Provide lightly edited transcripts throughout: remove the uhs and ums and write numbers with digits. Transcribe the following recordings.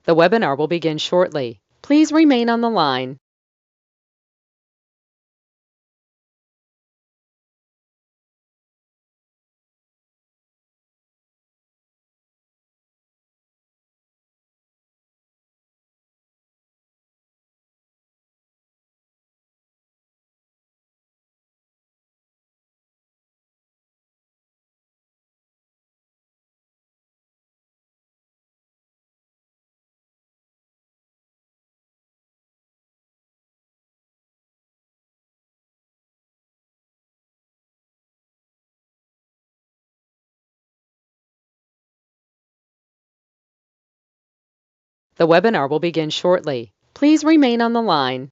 The webinar will begin shortly. Please remain on the line. The webinar will begin shortly. Please remain on the line.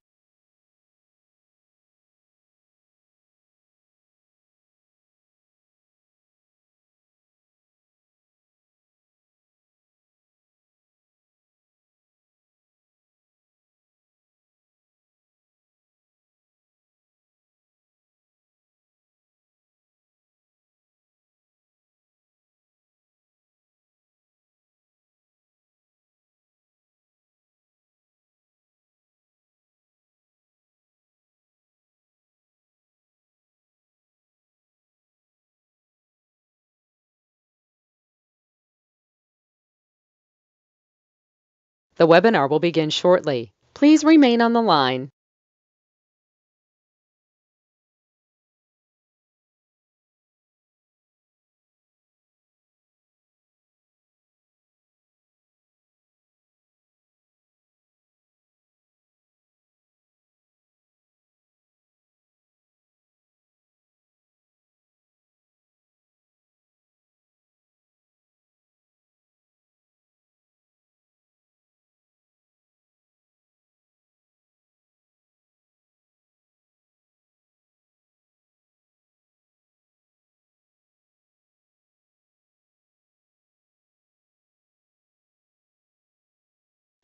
The webinar will begin shortly. Please remain on the line.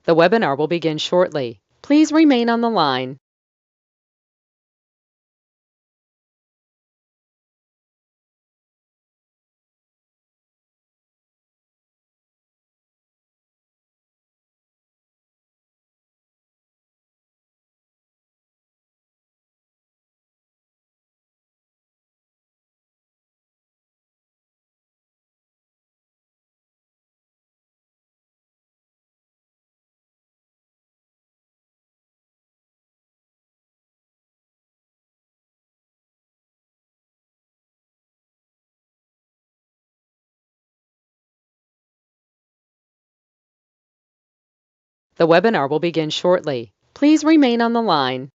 The webinar will begin shortly. Please remain on the line. The webinar will begin shortly. Please remain on the line.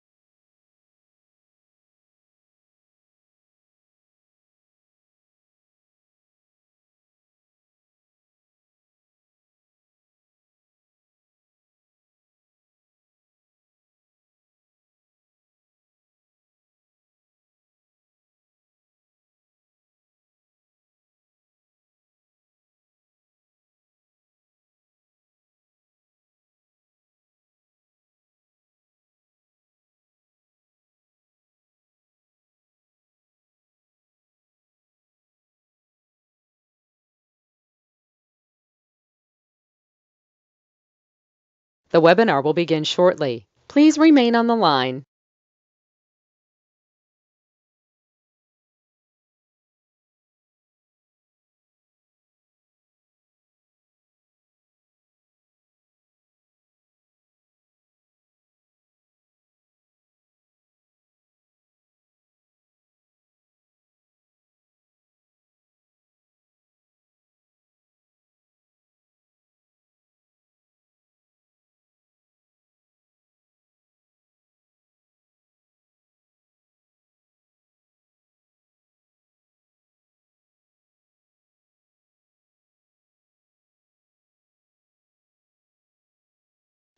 The webinar will begin shortly. Please remain on the line.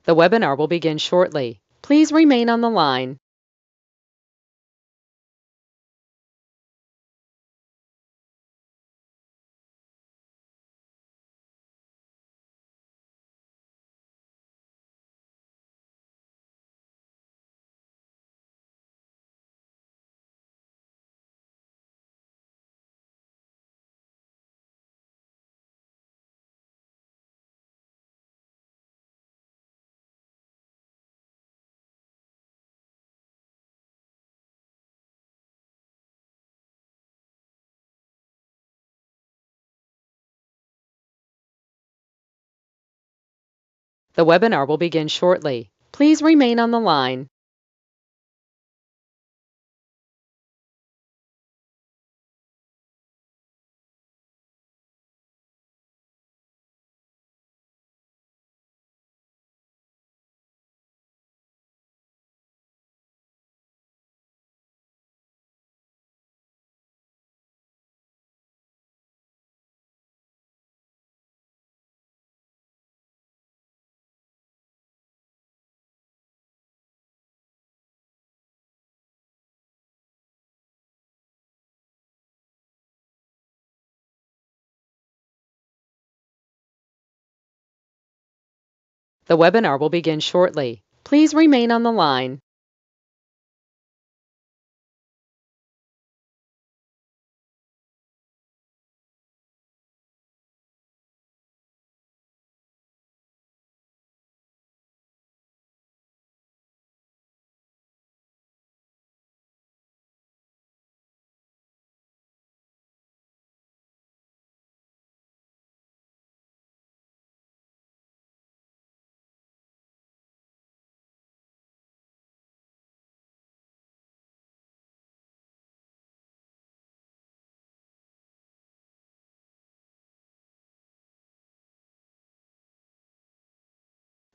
The webinar will begin shortly. Please remain on the line. The webinar will begin shortly. Please remain on the line. The webinar will begin shortly. Please remain on the line.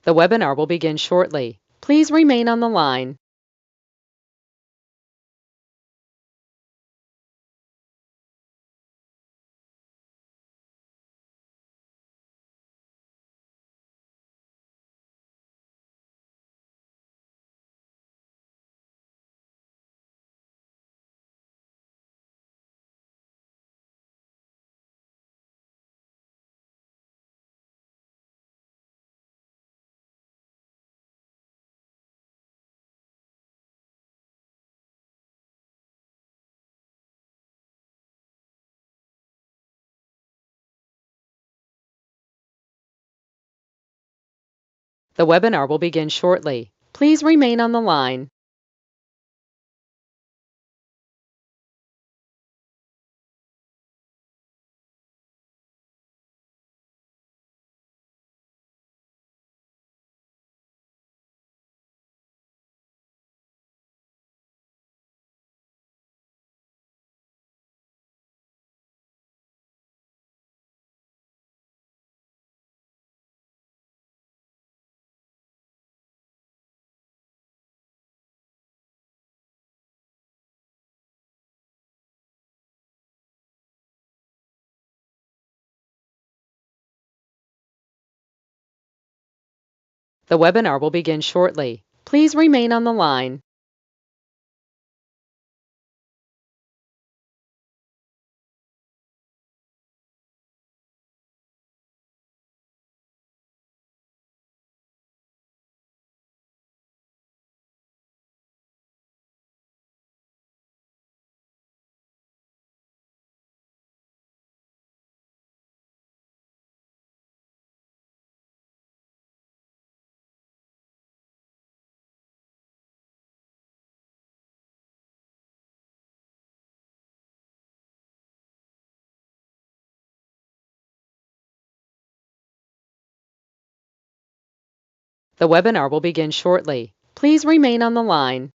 The webinar will begin shortly. Please remain on the line. The webinar will begin shortly. Please remain on the line. The webinar will begin shortly. Please remain on the line. The webinar will begin shortly. Please remain on the line.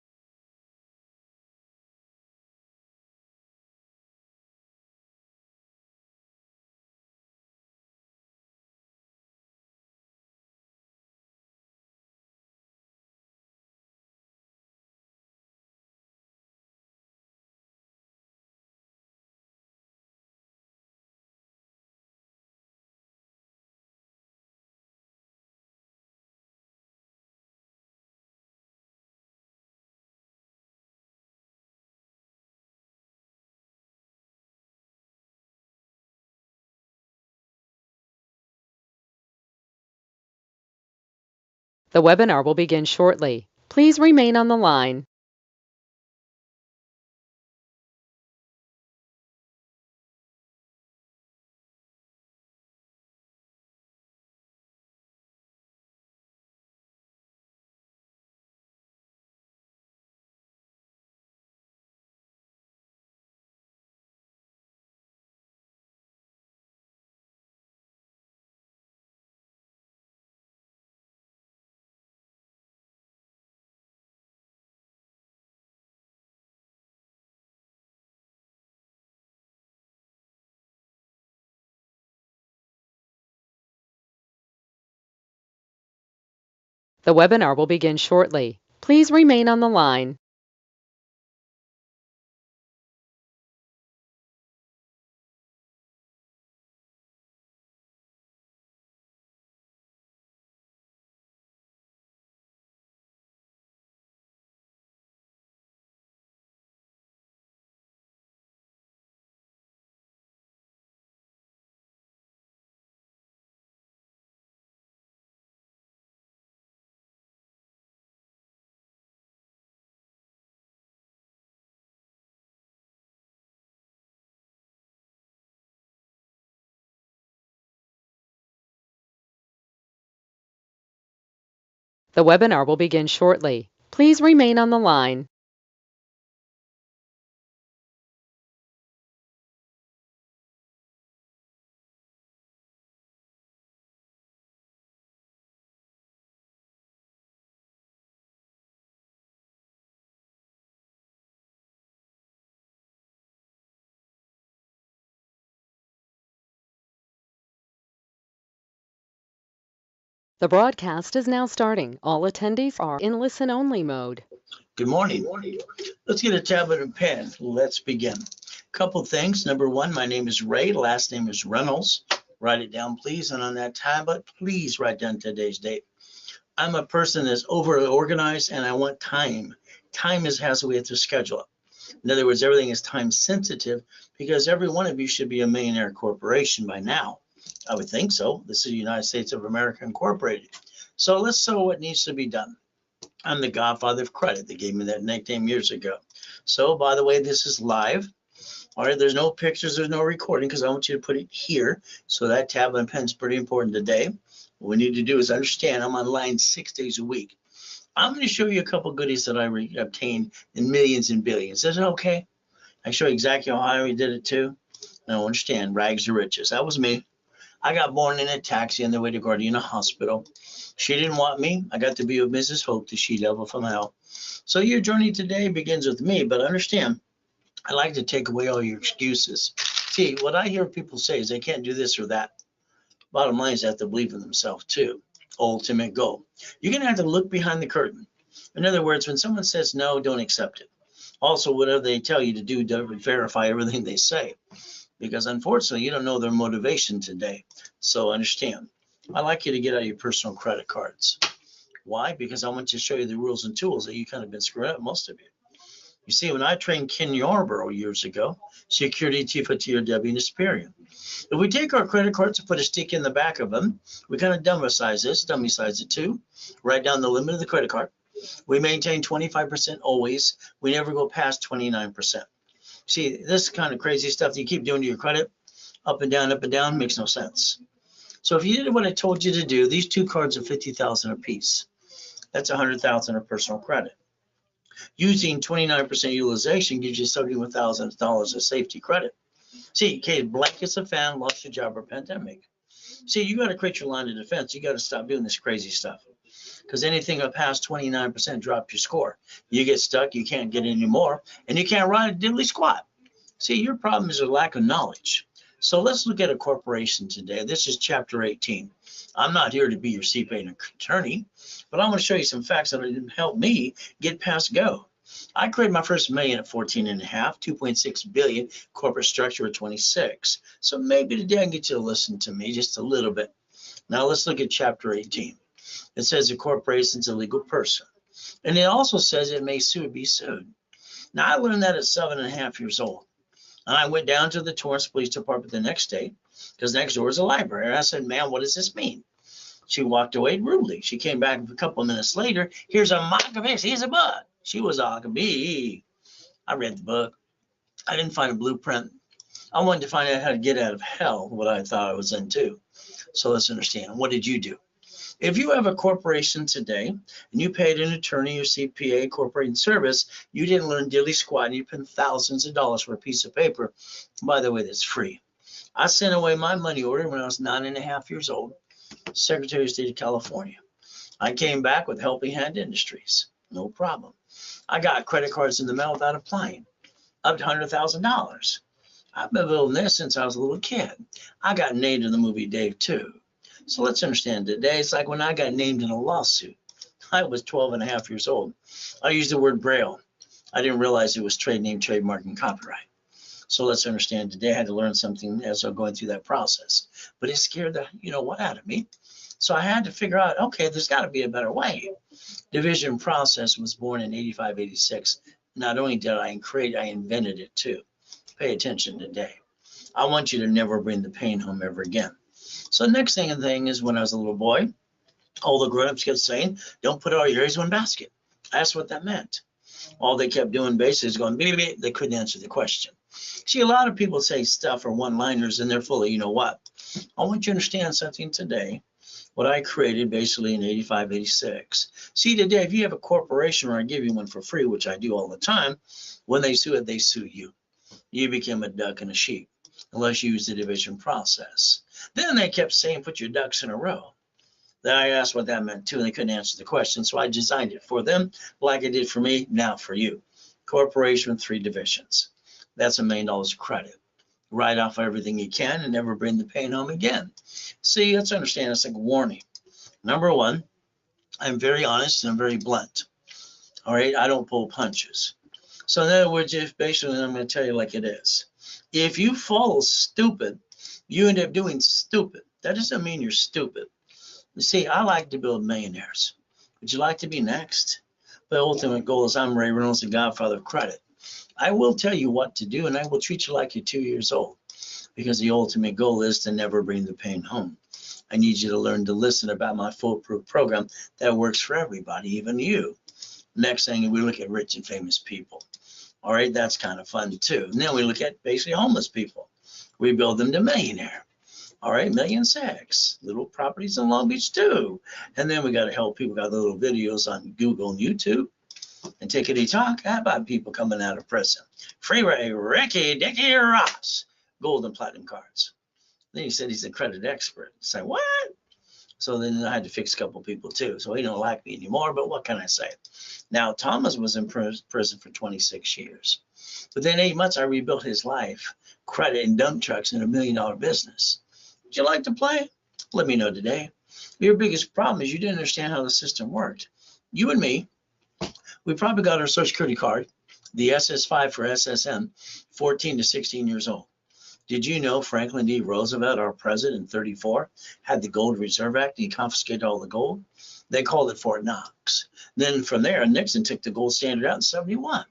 The webinar will begin shortly. Please remain on the line. The webinar will begin shortly. Please remain on the line. The webinar will begin shortly. Please remain on the line. The broadcast is now starting. All attendees are in listen-only mode. Good morning. Let's get a tablet and pen. Let's begin. Couple things. Number one, my name is Ray. Last name is Reynolds. Write it down, please. And on that tablet, please write down today's date. I'm a person that's overly organized and I want time. Time has a way to schedule it. In other words, everything is time sensitive because every one of you should be a millionaire corporation by now. I would think so. This is the United States of America Incorporated. So let's show what needs to be done. I'm the godfather of credit. They gave me that nickname years ago. So, by the way, this is live. All right, there's no pictures, there's no recording because I want you to put it here. So that tablet and pen is pretty important today. What we need to do is understand I'm online 6 days a week. I'm going to show you a couple goodies that I obtained in millions and billions. Is it okay? I show you exactly how I did it too. Now understand, rags to riches. That was me. I got born in a taxi on the way to Gardena Hospital. She didn't want me. I got to be with Mrs. Hope, the she-devil from hell. So your journey today begins with me, but understand, I like to take away all your excuses. See, what I hear people say is they can't do this or that. Bottom line is they have to believe in themselves too. Ultimate goal. You're going to have to look behind the curtain. In other words, when someone says no, don't accept it. Also, whatever they tell you to do, don't verify everything they say. Because unfortunately, you don't know their motivation today. So understand, I like you to get out your personal credit cards. Why? Because I want to show you the rules and tools that you kind of been screwing up, most of you. You see, when I trained Ken Yarborough years ago, security chief of TRW and Experian, if we take our credit cards and put a stick in the back of them, we kind of dummy size it too, write down the limit of the credit card. We maintain 25% always. We never go past 29%. See, this kind of crazy stuff that you keep doing to your credit, up and down, makes no sense. So if you did what I told you to do, these two cards are $50,000 a piece. That's $100,000 of personal credit. Using 29% utilization gives you $71,000 of safety credit. See, in case blankets a fan, lost your job or pandemic. See, you got to create your line of defense. You got to stop doing this crazy stuff. Because anything up past 29% drop your score. You get stuck, you can't get any more, and you can't run a diddly squat. See, your problem is a lack of knowledge. So let's look at a corporation today. This is chapter 18. I'm not here to be your CPA attorney, but I'm going to show you some facts that will help me get past go. I created my first million at 14 and a half, 2.6 billion, corporate structure at 26. So maybe today I can get you to listen to me just a little bit. Now let's look at chapter 18. It says a corporation is a legal person. And it also says it may be sued. Now I learned that at 7.5 years old. And I went down to the Torrance Police Department the next day, because next door is a library. And I said, ma'am, what does this mean? She walked away rudely. She came back a couple of minutes later. Here's a mock of this. Here's a bug. She was all me. I read the book. I didn't find a blueprint. I wanted to find out how to get out of hell, what I thought I was in too. So let's understand. What did you do? If you have a corporation today and you paid an attorney or CPA corporation service, you didn't learn diddly squat and you spent thousands of dollars for a piece of paper. By the way, that's free. I sent away my money order when I was 9.5 years old, Secretary of State of California. I came back with Helping Hand Industries. No problem. I got credit cards in the mail without applying, up to $100,000. I've been building this since I was a little kid. I got named in the movie Dave too. So let's understand today, it's like when I got named in a lawsuit I was 12 and a half years old. I used the word Braille. I didn't realize it was trade name, trademark, and copyright. So let's understand today I had to learn something as I'm going through that process. But it scared the what out of me. So I had to figure out, okay, there's got to be a better way. Division process was born in 85, 86. Not only did I create, I invented it too. Pay attention today. I want you to never bring the pain home ever again. So the next thing is when I was a little boy, all the grown-ups kept saying, don't put all your eggs in one basket. I asked what that meant. All they kept doing basically is going, beep, beep. They couldn't answer the question. See, a lot of people say stuff or one-liners and they're full of, what? I want you to understand something today. What I created basically in 85, 86. See, today, if you have a corporation or I give you one for free, which I do all the time, when they sue it, they sue you. You become a duck and a sheep unless you use the division process. Then they kept saying, put your ducks in a row. Then I asked what that meant too, and they couldn't answer the question. So I designed it for them like it did for me, now for you. Corporation with 3 divisions. That's $1 million of credit. Write off everything you can and never bring the pain home again. See, let's understand, it's like a warning. Number one, I'm very honest and I'm very blunt. All right, I don't pull punches. So in other words, if basically I'm going to tell you like it is. If you follow stupid, you end up doing stupid. That doesn't mean you're stupid. You see, I like to build millionaires. Would you like to be next? The ultimate goal is I'm Ray Reynolds, the godfather of credit. I will tell you what to do, and I will treat you like you're 2 years old, because the ultimate goal is to never bring the pain home. I need you to learn to listen about my foolproof program that works for everybody, even you. Next thing, we look at rich and famous people. All right, that's kind of fun too. And then we look at basically homeless people. We build them to millionaire. All right, $1,600,000. Little properties in Long Beach too. And then we got to help people. Got the little videos on Google and YouTube. And Tickety Talk, how about people coming out of prison? Freeway, Ricky, Dickie, Ross, gold and platinum cards. Then he said he's a credit expert. It's like, what? So then I had to fix a couple people too. So he don't like me anymore, but what can I say? Now, Thomas was in prison for 26 years. Within 8 months, I rebuilt his life, credit and dump trucks in $1 million business. Would you like to play? Let me know today. Your biggest problem is you didn't understand how the system worked. You and me, we probably got our Social Security card, the SS5 for SSN, 14 to 16 years old. Did you know Franklin D. Roosevelt, our president in 34, had the Gold Reserve Act and he confiscated all the gold? They called it Fort Knox. Then from there, Nixon took the gold standard out in 71.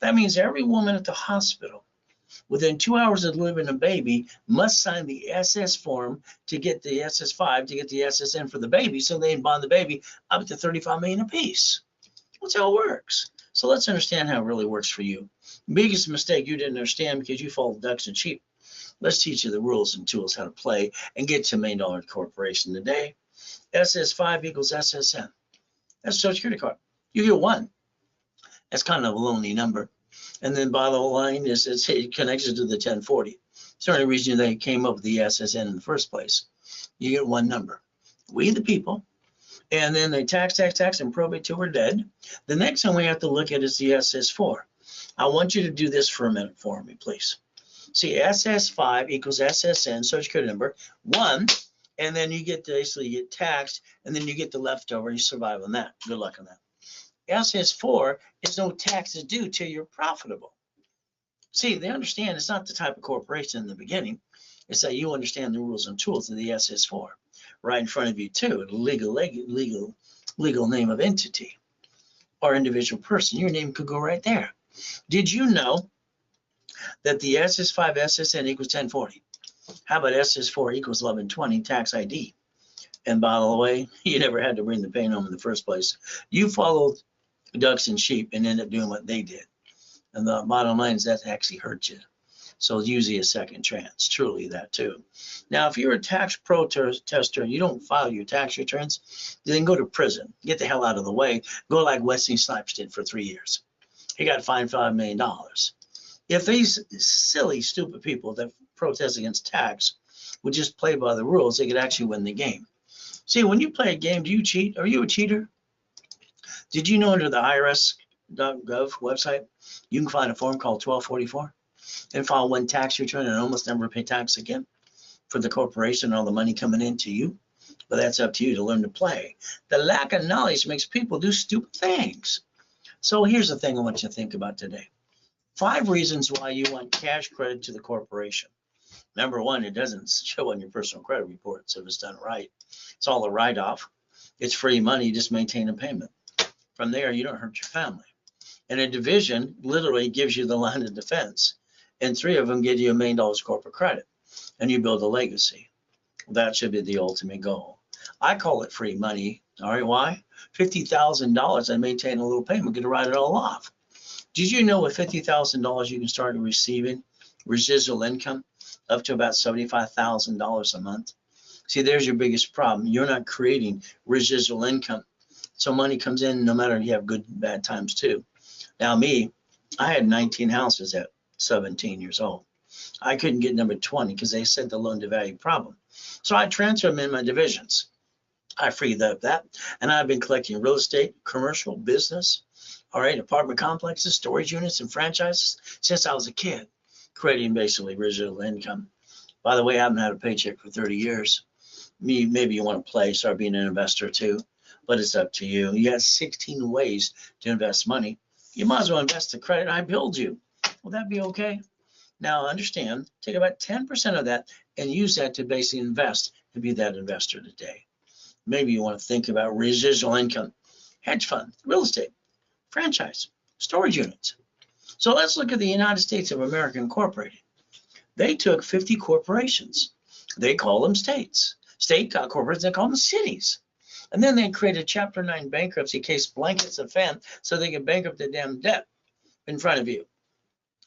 That means every woman at the hospital within 2 hours of delivering a baby must sign the SS form to get the SS5, to get the SSN for the baby, so they can bond the baby up to $35 million apiece. That's how it works. So let's understand how it really works for you. Biggest mistake you didn't understand because you follow ducks and sheep. Let's teach you the rules and tools how to play and get to $1 million corporation today. SS5 equals SSN. That's a Social Security card. You get one. That's kind of a lonely number. And then bottom line is it connects it to the 1040. It's the only reason they came up with the SSN in the first place. You get one number. We the people. And then they tax, and probate till we're dead. The next thing we have to look at is the SS4. I want you to do this for a minute for me, please. See, SS5 equals SSN, Social Security number, 1, and then you get basically you get taxed, and then you get the leftover, you survive on that. Good luck on that. SS4 is no taxes due till you're profitable. See, they understand it's not the type of corporation in the beginning. It's that you understand the rules and tools of the SS4. Right in front of you too, the legal name of entity or individual person. Your name could go right there. Did you know that the SS5 SSN equals 1040? How about SS4 equals 1120 tax ID? And by the way, you never had to bring the pain home in the first place. You followed ducks and sheep and ended up doing what they did. And the bottom line is that actually hurt you. So it's usually a second chance, truly that too. Now, if you're a tax protester and you don't file your tax returns, then go to prison. Get the hell out of the way. Go like Wesley Snipes did for 3 years. He got fined $5 million. If these silly, stupid people that protest against tax would just play by the rules, they could actually win the game. See, when you play a game, do you cheat? Are you a cheater? Did you know under the IRS.gov website, you can find a form called 1244 and file one tax return and almost never pay tax again for the corporation and all the money coming into you? but that's up to you to learn to play. The lack of knowledge makes people do stupid things. So here's the thing I want you to think about today. 5 reasons why you want cash credit to the corporation. Number 1, it doesn't show on your personal credit report, so if it's done right. It's all a write-off. It's free money, just maintain a payment. From there, you don't hurt your family. And a division literally gives you the line of defense. And 3 of them give you $1 million corporate credit, and you build a legacy. That should be the ultimate goal. I call it free money. All right, why? $50,000, I maintain a little payment, get to write it all off. Did you know with $50,000 you can start receiving residual income up to about $75,000 a month? See, there's your biggest problem. You're not creating residual income. So money comes in no matter if you have good and bad times too. Now me, I had 19 houses at 17 years old. I couldn't get number 20 because they said the loan to value problem. So I transferred them in my divisions. I freed up that, and I've been collecting real estate, commercial, business, all right, apartment complexes, storage units, and franchises since I was a kid, creating basically residual income. By the way, I haven't had a paycheck for 30 years. Maybe you want to play, start being an investor too, but it's up to you. You have 16 ways to invest money. You might as well invest the credit I build you. Will that be okay? Now understand, take about 10% of that and use that to basically invest and be that investor today. Maybe you want to think about residual income, hedge fund, real estate, franchise, storage units. So let's look at the United States of America Incorporated. They took 50 corporations. They call them states. State corporations, they call them cities. And then they created Chapter 9 bankruptcy case blankets of fan so they can bankrupt the damn debt in front of you.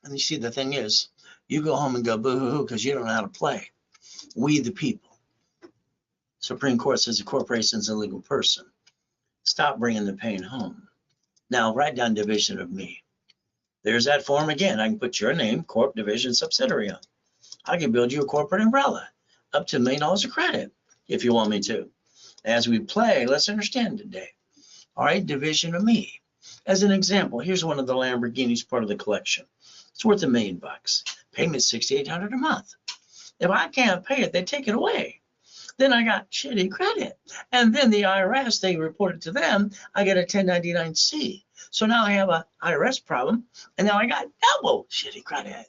And you see, the thing is, you go home and go boo-hoo-hoo because you don't know how to play. We the people. Supreme Court says a corporation is a legal person. Stop bringing the pain home. Now write down division of me. There's that form again. I can put your name, corp, division, subsidiary on. I can build you a corporate umbrella up to $1 million of credit if you want me to. As we play, let's understand today. All right, division of me. As an example, here's one of the Lamborghinis, part of the collection. It's worth $1 million. Payment $6,800 a month. If I can't pay it, they take it away. Then I got shitty credit. And then the IRS, they report it to them. I get a 1099-C. So now I have a IRS problem, and now I got double shitty credit.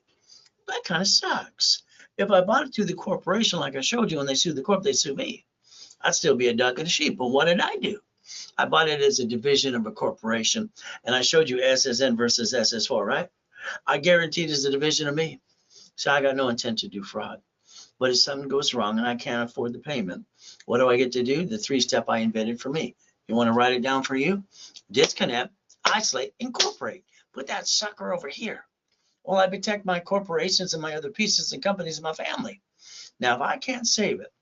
That kind of sucks. If I bought it through the corporation, like I showed you, when they sue the corp, they sue me. I'd still be a duck and a sheep. But what did I do? I bought it as a division of a corporation, and I showed you SSN versus SS4, right? I guaranteed it's a division of me. So I got no intent to do fraud. But if something goes wrong and I can't afford the payment, what do I get to do? The 3-step I invented for me. You want to write it down for you? Disconnect, isolate, incorporate. Put that sucker over here. Well, I protect my corporations and my other pieces and companies and my family. Now, if I can't save it,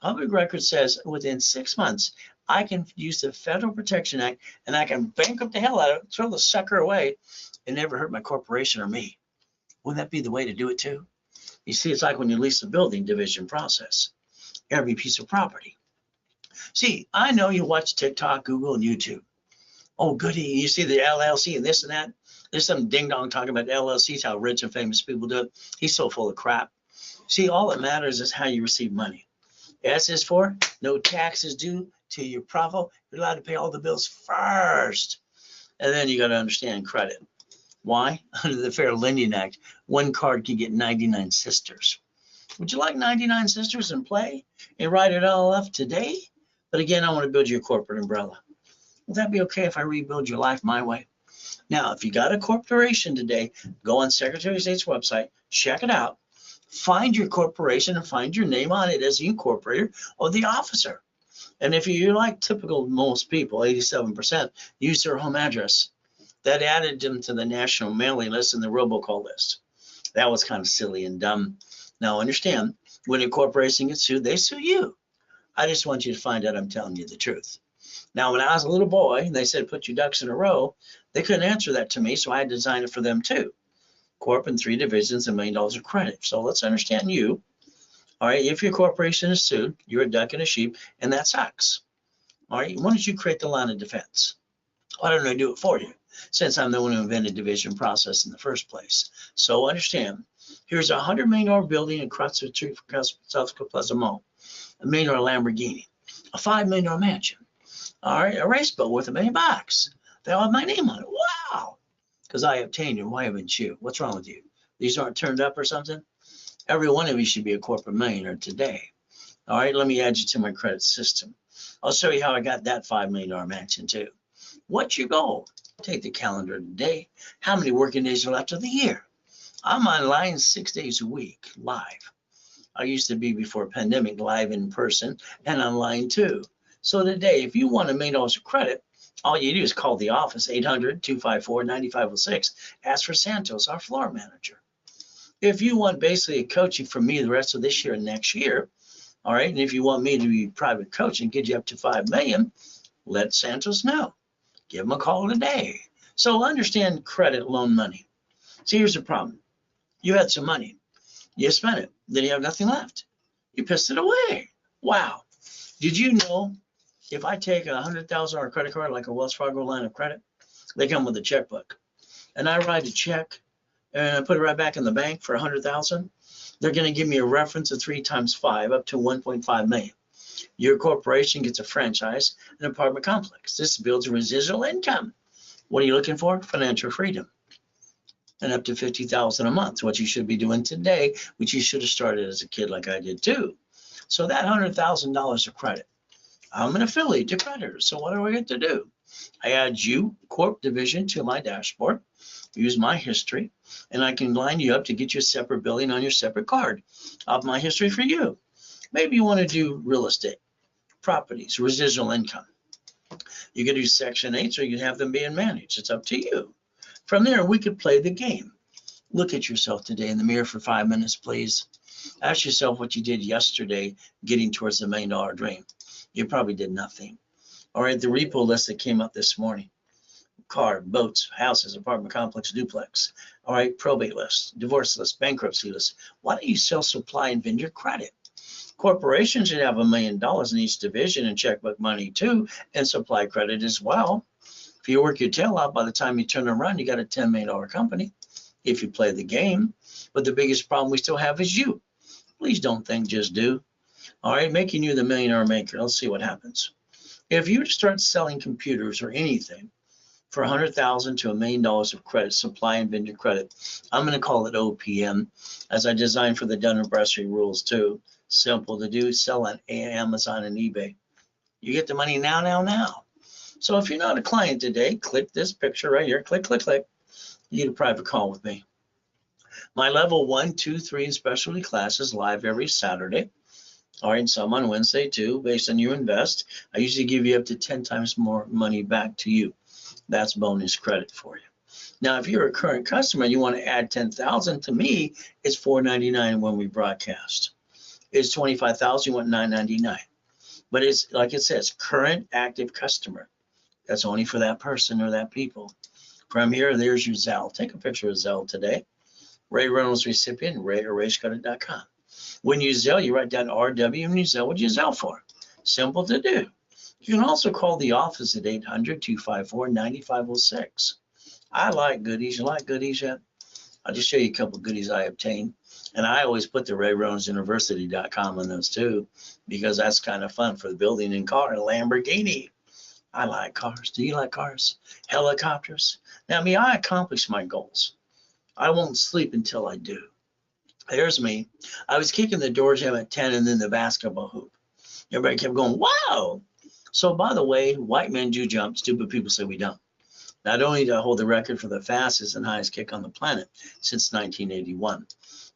Public Record says within 6 months, I can use the Federal Protection Act and I can bankrupt the hell out of it, throw the sucker away, and never hurt my corporation or me. Wouldn't that be the way to do it too? You see, it's like when you lease a building, division process, every piece of property. See, I know you watch TikTok, Google, and YouTube. Oh, goody, you see the LLC and this and that. There's some ding-dong talking about LLCs, how rich and famous people do it. He's so full of crap. See, all that matters is how you receive money. S is for no taxes due to your profit. You're allowed to pay all the bills first. And then you got to understand credit. Why? Under the Fair Lending Act, one card can get 99 sisters. Would you like 99 sisters and play and write it all up today? But again, I want to build you a corporate umbrella. Will that be okay if I rebuild your life my way? Now, if you got a corporation today, go on Secretary of State's website, check it out, find your corporation and find your name on it as the incorporator or the officer. And if you're like typical most people, 87%, use their home address. That added them to the national mailing list and the robocall list. That was kind of silly and dumb. Now understand, when a corporation gets sued, they sue you. I just want you to find out I'm telling you the truth. Now, when I was a little boy, they said, put your ducks in a row. They couldn't answer that to me, so I had to design it for them too. Corp in 3 divisions, $1 million of credit. So let's understand you. All right, if your corporation is sued, you're a duck and a sheep, and that sucks. All right, why don't you create the line of defense? Why don't I do it for you? Since I'm the one who invented division process in the first place. So understand, here's a $100 million building across the street from South Plaza Mall, $1 million Lamborghini. a $5 million mansion. All right, a race boat worth $1 million. They all have my name on it. Wow. Because I obtained it. Why haven't you? What's wrong with you? These aren't turned up or something? Every one of you should be a corporate millionaire today. All right, let me add you to my credit system. I'll show you how I got that $5 million mansion too. What's your goal? Take the calendar today. How many working days are left of the year? I'm online 6 days a week, live. I used to be before pandemic live in person and online too. So today, if you want $1 million of credit, all you do is call the office, 800-254-9506. Ask for Santos, our floor manager. If you want basically a coaching from me the rest of this year and next year, all right, and if you want me to be private coach and get you up to $5 million, let Santos know. Give him a call today. So understand credit, loan money. See, here's the problem. You had some money. You spent it. Then you have nothing left. You pissed it away. Wow. Did you know if I take a $100,000 credit card like a Wells Fargo line of credit, they come with a checkbook, and I write a check and I put it right back in the bank for $100,000, they're going to give me a reference of 3 times 5 up to 1.5 million. Your corporation gets a franchise, an apartment complex. This builds residual income. What are you looking for? Financial freedom. And up to $50,000 a month, what you should be doing today, which you should have started as a kid like I did too. So that $100,000 of credit, I'm an affiliate to creditors. So what do I get to do? I add you, Corp Division, to my dashboard, use my history, and I can line you up to get you a separate billing on your separate card of my history for you. Maybe you want to do real estate, properties, residual income. You can do Section 8, or you can have them being managed. It's up to you. From there, we could play the game. Look at yourself today in the mirror for 5 minutes, please. Ask yourself what you did yesterday getting towards the $1 million dream. You probably did nothing. All right, the repo list that came up this morning. Car, boats, houses, apartment complex, duplex. All right, probate list, divorce list, bankruptcy list. Why don't you sell, supply, and vend your credit? Corporations should have $1 million in each division and checkbook money too, and supply credit as well. If you work your tail out, by the time you turn around, you got a $10 million company if you play the game. But the biggest problem we still have is you. Please don't think, just do. All right, making you the millionaire maker. Let's see what happens. If you start selling computers or anything for $100,000 to $1 million of credit, supply and vendor credit, I'm going to call it OPM, as I designed for the Dun & Bradstreet rules too. Simple to do, sell on Amazon and eBay. You get the money now. So if you're not a client today, click this picture right here, click. You get a private call with me. My level 1, 2, 3 and specialty classes live every Saturday. All right, some on Wednesday too, based on you invest. I usually give you up to 10 times more money back to you. That's bonus credit for you. Now, if you're a current customer and you want to add 10,000 to me, it's $4.99 when we broadcast. It's 25,000, you want $9.99. But it's like it says, current active customer. That's only for that person or that people. From here, there's your Zelle. Take a picture of Zelle today. Ray Reynolds recipient, ray@raycredit.com. When you Zelle, you write down RW and you Zelle. What do you Zelle for? Simple to do. You can also call the office at 800-254-9506. I like goodies. You like goodies yet? I'll just show you a couple of goodies I obtained. And I always put the RayReynoldsUniversity.com on those too, because that's kind of fun for the building and car and Lamborghini. I like cars. Do you like cars? Helicopters? Now, I accomplish my goals. I won't sleep until I do. There's me. I was kicking the door jam at 10 and then the basketball hoop. Everybody kept going, wow. So by the way, white men do jump. Stupid people say we don't. Not only do I hold the record for the fastest and highest kick on the planet since 1981.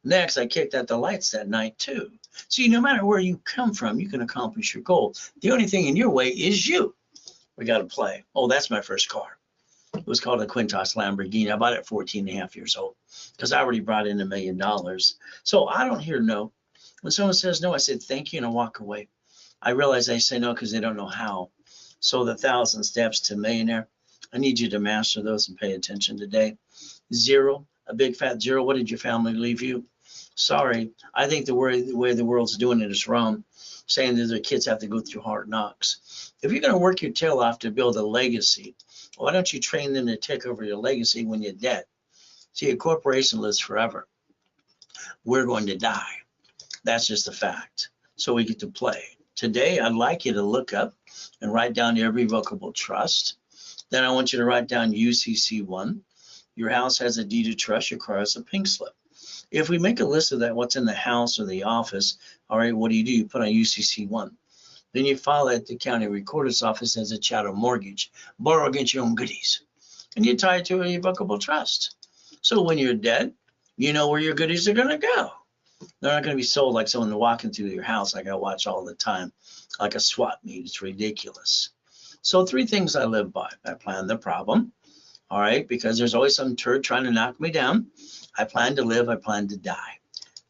Next, I kicked at the lights that night too. See, no matter where you come from, you can accomplish your goal. The only thing in your way is you. We got to play. Oh, that's my first car. It was called a Quintas Lamborghini. I bought it at 14 and a half years old because I already brought in $1 million. So I don't hear no. When someone says no, I said thank you and I walk away. I realize they say no because they don't know how. So the 1,000 steps to millionaire, I need you to master those and pay attention today. 0, a big fat 0. What did your family leave you? Sorry, I think the way the world's doing it is wrong, saying that their kids have to go through hard knocks. If you're going to work your tail off to build a legacy, why don't you train them to take over your legacy when you're dead? See, a corporation lives forever. We're going to die. That's just a fact. So we get to play. Today, I'd like you to look up and write down irrevocable trust. Then I want you to write down UCC1. Your house has a deed of trust, requires a pink slip. If we make a list of that, what's in the house or the office, all right, what do? You put on UCC1. Then you file it at the county recorder's office as a chattel mortgage, borrow against your own goodies. And you tie it to a irrevocable trust. So when you're dead, you know where your goodies are going to go. They're not going to be sold like someone walking through your house like I watch all the time, like a swap meet. It's ridiculous. So 3 things I live by. I plan the problem, all right, because there's always some turd trying to knock me down. I plan to live, I plan to die.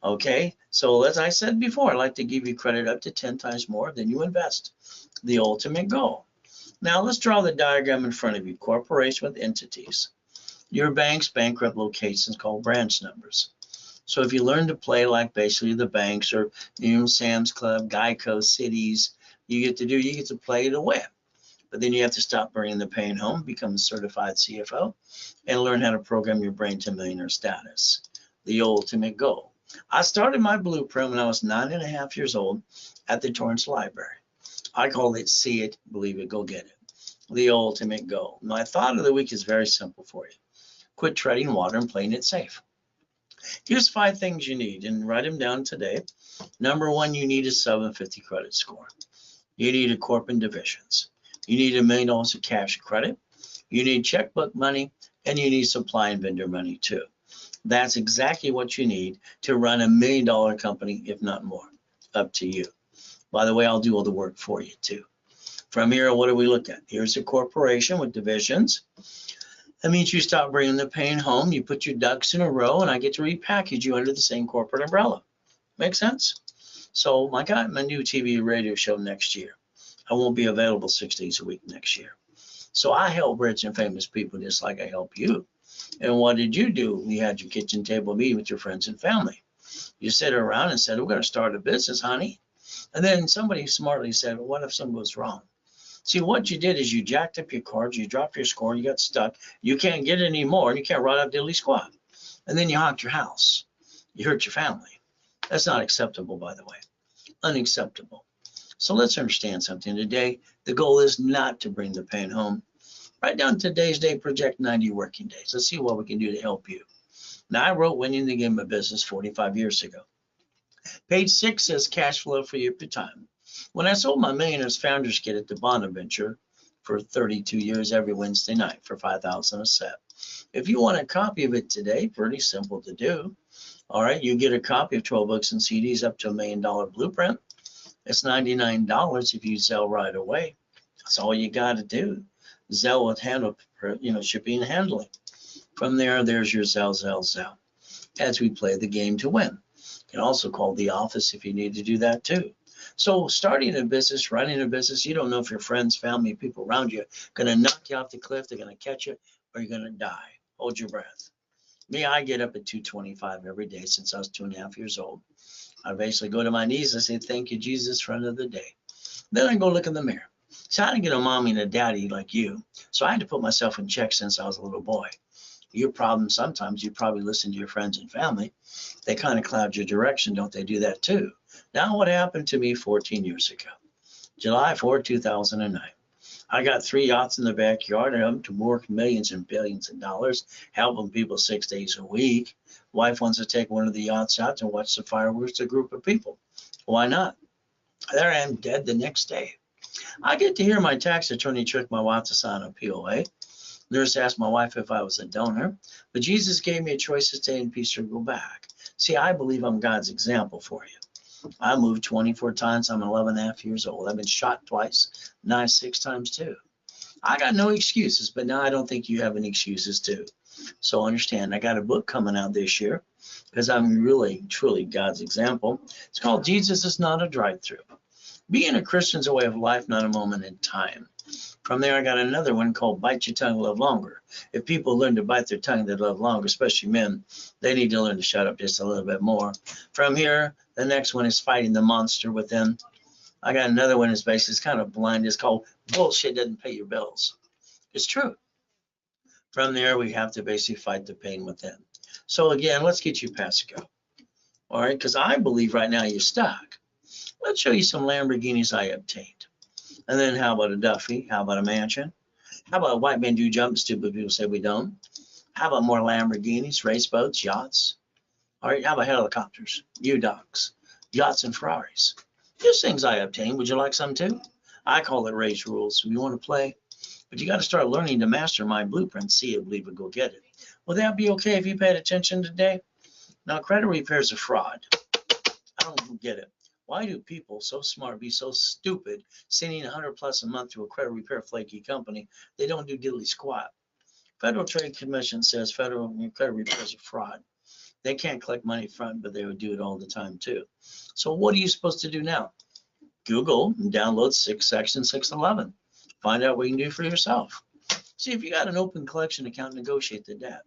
Okay, so as I said before, I like to give you credit up to 10 times more than you invest. The ultimate goal. Now let's draw the diagram in front of you. Corporation with entities. Your bank's bankrupt locations called branch numbers. So if you learn to play like basically the banks or Sam's Club, Geico, Cities, you get to play to win. But then you have to stop bringing the pain home, become a certified CFO, and learn how to program your brain to millionaire status. The ultimate goal. I started my blueprint when I was 9.5 years old at the Torrance Library. I call it see it, believe it, go get it. The ultimate goal. My thought of the week is very simple for you. Quit treading water and playing it safe. Here's 5 things you need, and write them down today. Number 1, you need a 750 credit score. You need a corp and divisions. You need $1 million of cash credit. You need checkbook money, and you need supply and vendor money too. That's exactly what you need to run $1 million company, if not more. Up to you. By the way, I'll do all the work for you too. From here, what do we look at? Here's a corporation with divisions. That means you stop bringing the pain home. You put your ducks in a row, and I get to repackage you under the same corporate umbrella. Make sense? So I got my new TV radio show next year. I won't be available 6 days a week next year. So I help rich and famous people just like I help you. And what did you do? You had your kitchen table meeting with your friends and family. You sit around and said, we're going to start a business, honey. And then somebody smartly said, well, what if something goes wrong? See, what you did is you jacked up your cards, you dropped your score, you got stuck, you can't get it anymore, and you can't ride up diddly squat. And then you honked your house. You hurt your family. That's not acceptable, by the way. Unacceptable. So let's understand something today. The goal is not to bring the pain home. Write down today's day, project 90 working days. Let's see what we can do to help you. Now, I wrote Winning the Game of Business 45 years ago. Page 6 says cash flow for your time. When I sold my Millionaires Founders Kit at the Bonaventure for 32 years every Wednesday night for $5,000 a set. If you want a copy of it today, pretty simple to do. All right, you get a copy of 12 books and CDs up to $1 million blueprint. It's $99 if you sell right away. That's all you got to do. Zelle will handle, shipping and handling. From there, there's your Zelle. As we play the game to win. You can also call the office if you need to do that too. So starting a business, running a business, you don't know if your friends, family, people around you are going to knock you off the cliff, they're going to catch you, or you're going to die. Hold your breath. Me, I get up at 2:25 every day since I was 2.5 years old. I basically go to my knees and say, thank you, Jesus, for another day. Then I go look in the mirror. So I didn't get a mommy and a daddy like you. So I had to put myself in check since I was a little boy. Your problem sometimes, you probably listen to your friends and family. They kind of cloud your direction, don't they do that too? Now what happened to me 14 years ago? July 4, 2009. I got 3 yachts in the backyard and I'm to work millions and billions of dollars, helping people 6 days a week. Wife wants to take one of the yachts out and watch the fireworks to a group of people. Why not? There I am, dead the next day. I get to hear my tax attorney trick my wife to sign a POA. Nurse asked my wife if I was a donor, but Jesus gave me a choice to stay in peace or go back. See, I believe I'm God's example for you. I moved 24 times. I'm 11.5 years old. I've been shot twice, knife 6 times too. I got no excuses, but now I don't think you have any excuses too. So understand, I got a book coming out this year because I'm really, truly God's example. It's called Jesus is Not a Drive-Thru. Being a Christian is a way of life, not a moment in time. From there, I got another one called Bite Your Tongue, Love Longer. If people learn to bite their tongue, they love longer, especially men. They need to learn to shut up just a little bit more. From here, the next one is Fighting the Monster Within. I got another one that's basically, it's kind of blind. It's called Bullshit Doesn't Pay Your Bills. It's true. From there, we have to basically fight the pain within. So again, let's get you past go. All right, because I believe right now you're stuck. Let's show you some Lamborghinis I obtained. And then how about a Duffy? How about a mansion? How about white men do jump? Stupid people say we don't. How about more Lamborghinis, race boats, yachts? All right, how about helicopters, U-Docks, yachts and Ferraris? These things I obtained. Would you like some too? I call it Ray's Rules. If you want to play, but you got to start learning to master my blueprint. See it, believe it, go get it. Will that be okay if you paid attention today? Now, credit repair is a fraud. I don't get it. Why do people so smart be so stupid sending 100 plus a month to a credit repair flaky company? They don't do diddly squat. Federal Trade Commission says federal credit repair is a fraud. They can't collect money front, but they would do it all the time too. So what are you supposed to do now? Google and download Section 611. Find out what you can do for yourself. See, if you got an open collection account, negotiate the debt.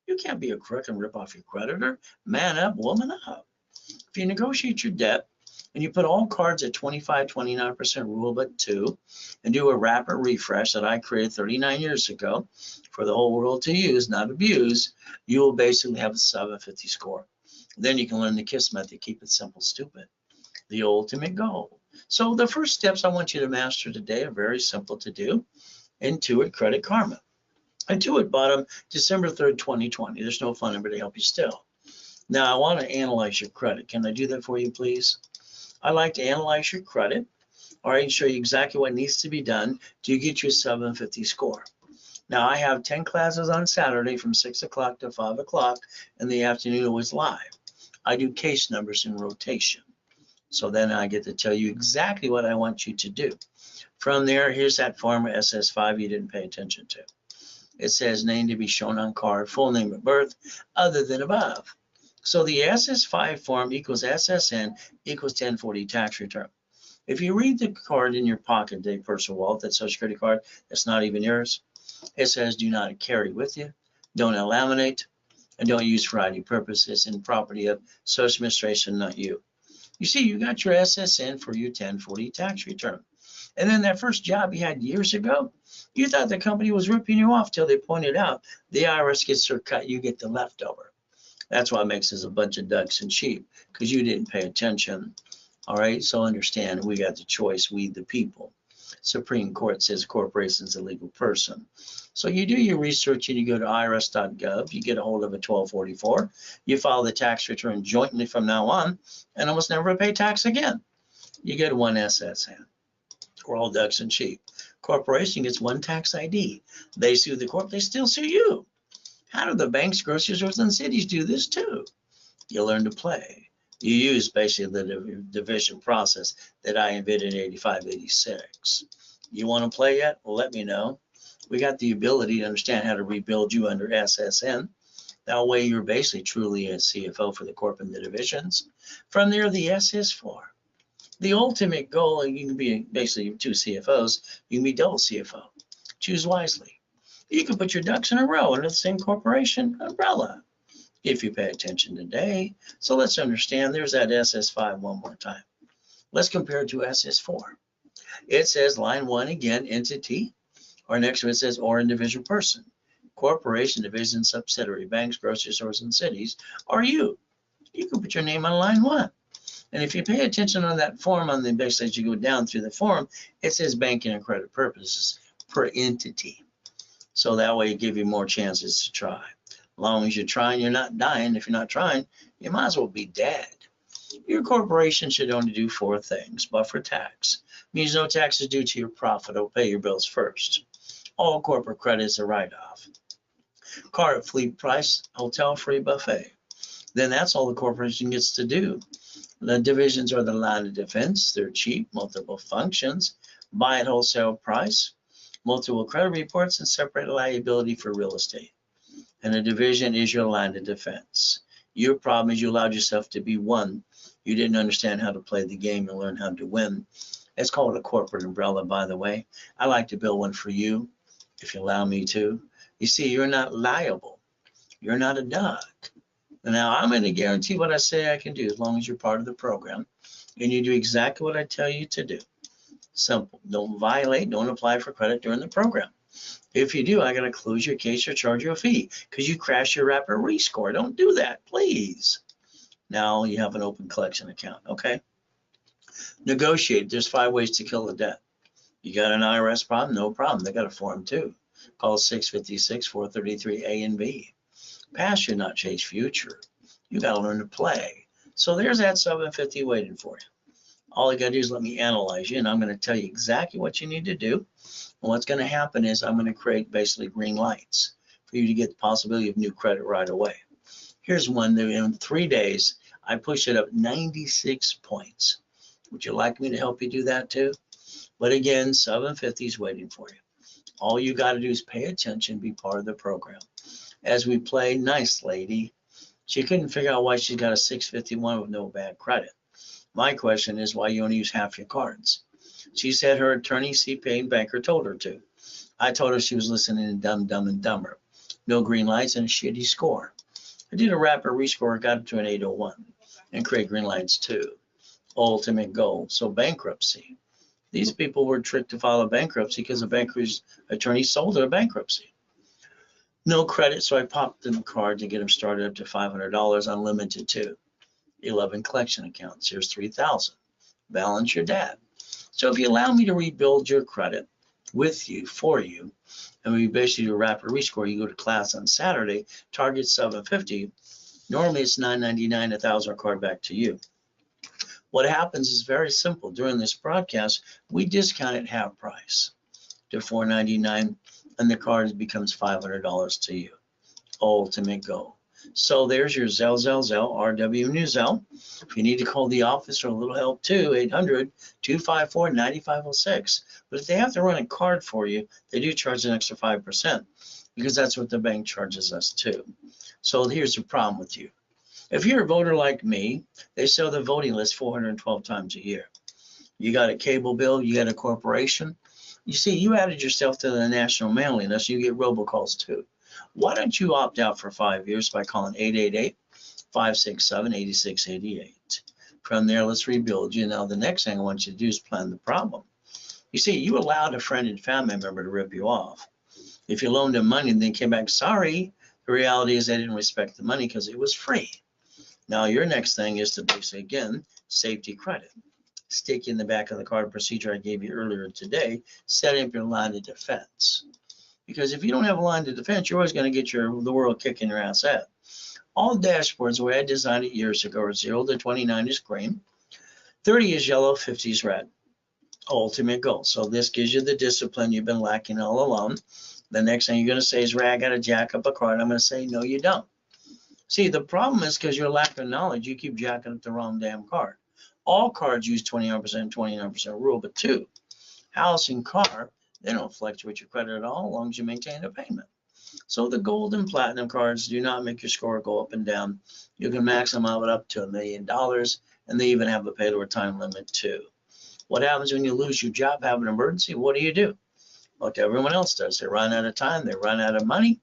You can't be a crook and rip off your creditor. Man up, woman up. If you negotiate your debt and you put all cards at 25-29% rule but 2 and do a rapid refresh that I created 39 years ago for the whole world to use, not abuse, you will basically have a 750 score. Then you can learn the KISS method, keep it simple, stupid. The ultimate goal. So the first steps I want you to master today are very simple to do. Intuit Credit Karma. Intuit bottom December 3rd, 2020. There's no phone number to help you still. Now I want to analyze your credit. Can I do that for you, please? I like to analyze your credit, all right, and show you exactly what needs to be done to get you a 750 score. Now I have 10 classes on Saturday from 6 o'clock to 5 o'clock in the afternoon, always live. I do case numbers in rotation. So then I get to tell you exactly what I want you to do. From there, here's that form SS5 you didn't pay attention to. It says name to be shown on card, full name of birth, other than above. So the SS5 form equals SSN equals 1040 tax return. If you read the card in your pocket, the personal wallet, that Social Security card, that's not even yours, it says do not carry with you, don't laminate, and don't use for ID purposes and property of Social Administration, not you. You see, you got your SSN for your 1040 tax return. And then that first job you had years ago, you thought the company was ripping you off till they pointed out the IRS gets their cut, you get the leftover. That's what makes us a bunch of ducks and sheep, because you didn't pay attention. All right, so understand, we got the choice, we the people. Supreme Court says corporation is a legal person. So you do your research and you go to irs.gov, you get a hold of a 1244, you file the tax return jointly from now on, and almost never pay tax again. You get one SSN. We're all ducks and sheep. Corporation gets one tax ID. They sue the corp, they still sue you. How do the banks, grocery stores, and cities do this too? You learn to play. You use basically the division process that I invented in 85, 86. You want to play yet? Well, let me know. We got the ability to understand how to rebuild you under SSN. That way you're basically truly a CFO for the corp and the divisions. From there, the SS4. The ultimate goal, you can be basically 2 CFOs, you can be double CFO. Choose wisely. You can put your ducks in a row under the same corporation umbrella if you pay attention today. So let's understand, there's that SS5 one more time. Let's compare it to SS4. It says line 1 again, entity, or next to it says or individual person. Corporation, division, subsidiary, banks, grocery stores, and cities are you. You can put your name on line 1. And if you pay attention on that form, on the basically as you go down through the form, it says banking and credit purposes per entity. So that way it gives you more chances to try. As long as you're trying, you're not dying. If you're not trying, you might as well be dead. Your corporation should only do 4 things. Buffer tax means no taxes due to your profit. It'll pay your bills first. All corporate credits are write-off. Car at fleet price, hotel free buffet. Then that's all the corporation gets to do. The divisions are the line of defense. They're cheap, multiple functions, buy at wholesale price, multiple credit reports, and separate liability for real estate. And a division is your line of defense. Your problem is you allowed yourself to be one. You didn't understand how to play the game and learn how to win. It's called a corporate umbrella, by the way. I like to build one for you, if you allow me to. You see, you're not liable. You're not a duck. Now, I'm going to guarantee what I say I can do as long as you're part of the program and you do exactly what I tell you to do. Simple. Don't violate, don't apply for credit during the program. If you do, I got to close your case or charge you a fee because you crashed your rapid rescore. Don't do that, please. Now you have an open collection account. Okay. Negotiate. There's 5 ways to kill a debt. You got an IRS problem? No problem. They got a form too. Call 656-433-A and B. Past should not chase future. You got to learn to play. So there's that 750 waiting for you. All you got to do is let me analyze you, and I'm going to tell you exactly what you need to do. And what's going to happen is I'm going to create basically green lights for you to get the possibility of new credit right away. Here's one that in 3 days, I push it up 96 points. Would you like me to help you do that too? But again, 750 is waiting for you. All you got to do is pay attention, be part of the program. As we play, nice lady. She couldn't figure out why she's got a 651 with no bad credit. My question is why you only use half your cards. She said her attorney, CPA, and banker told her to. I told her she was listening to Dumb, Dumb, and Dumber. No green lights and a shitty score. I did a rapid rescore, got it to an 801, and create green lights too. Ultimate goal. So bankruptcy. These people were tricked to file a bankruptcy because the banker's attorney sold her bankruptcy. No credit, so I popped them a card to get them started up to $500, unlimited too. 11 collection accounts. Here's 3,000. Balance your debt. So if you allow me to rebuild your credit with you, for you, and we basically do a rapid rescore, you go to class on Saturday, target 750. Normally it's $999, 1,000 card back to you. What happens is very simple. During this broadcast, we discount it half price to $499, and the card becomes $500 to you. Ultimate goal. So there's your Zelle, RW New Zelle. If you need to call the office for a little help too, 800-254-9506. But if they have to run a card for you, they do charge an extra 5% because that's what the bank charges us too. So here's the problem with you. If you're a voter like me, they sell the voting list 412 times a year. You got a cable bill, you got a corporation. You see, you added yourself to the national mailing list, you get robocalls too. Why don't you opt out for 5 years by calling 888-567-8688? From there, let's rebuild you. Now, the next thing I want you to do is plan the problem. You see, you allowed a friend and family member to rip you off. If you loaned them money and then came back, sorry, the reality is they didn't respect the money because it was free. Now, your next thing is to basically, again, safety credit. Stick in the back of the card procedure I gave you earlier today, setting up your line of defense. Because if you don't have a line of defense, you're always going to get the world kicking your ass out. All dashboards, the way I designed it years ago, are 0 to 29 is green, 30 is yellow, 50 is red. Ultimate goal. So this gives you the discipline you've been lacking all along. The next thing you're going to say is, Ray, I got to jack up a card. I'm going to say, no, you don't. See, the problem is because your lack of knowledge, you keep jacking up the wrong damn card. All cards use 29%, 29% rule, but two, house and car, they don't fluctuate your credit at all as long as you maintain a payment. So the gold and platinum cards do not make your score go up and down. You can maximize it up to $1 million, and they even have a pay to time limit too. What happens when you lose your job, have an emergency? What do? Like everyone else does. They run out of time, they run out of money,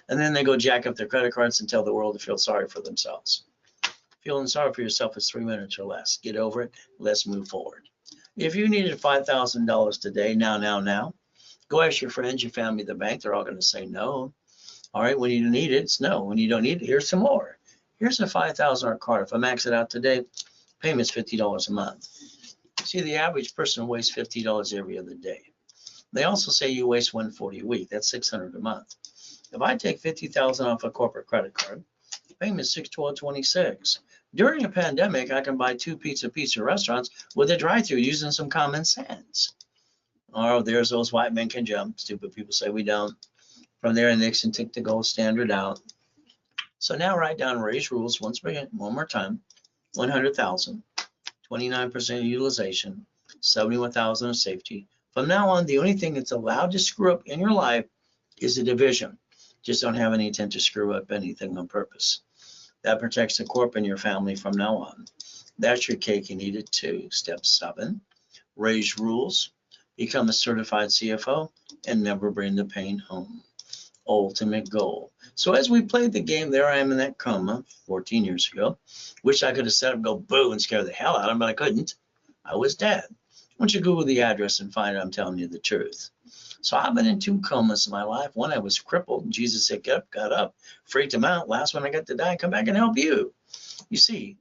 and then they go jack up their credit cards and tell the world to feel sorry for themselves. Feeling sorry for yourself is 3 minutes or less. Get over it. Let's move forward. If you needed $5,000 today, now, go ask your friends, your family, the bank. They're all going to say no. All right, when you need it, it's no. When you don't need it, here's some more. Here's a $5,000 card. If I max it out today, payment's $50 a month. See, the average person wastes $50 every other day. They also say you waste $140 a week. That's $600 a month. If I take $50,000 off a corporate credit card, payment's $612.26. During a pandemic, I can buy 2 pizza restaurants with a drive-through using some common sense. Oh, there's those white men can jump. Stupid people say we don't. From there, Nixon took the gold standard out. So now write down Ray's rules once again, one more time. 100,000, 29% utilization, 71,000 of safety. From now on, the only thing that's allowed to screw up in your life is a division. Just don't have any intent to screw up anything on purpose. That protects the corp and your family from now on. That's your cake you needed too. Step 7, Ray's rules. Become a certified CFO and never bring the pain home. Ultimate goal. So as we played the game, there I am in that coma 14 years ago. Wish I could have set up, go boo, and scare the hell out of him, but I couldn't. I was dead. Why don't you Google the address and find out I'm telling you the truth. So I've been in 2 comas in my life. One, I was crippled, and Jesus said, get up, got up, freaked him out. Last one, I got to die, come back and help you. You see,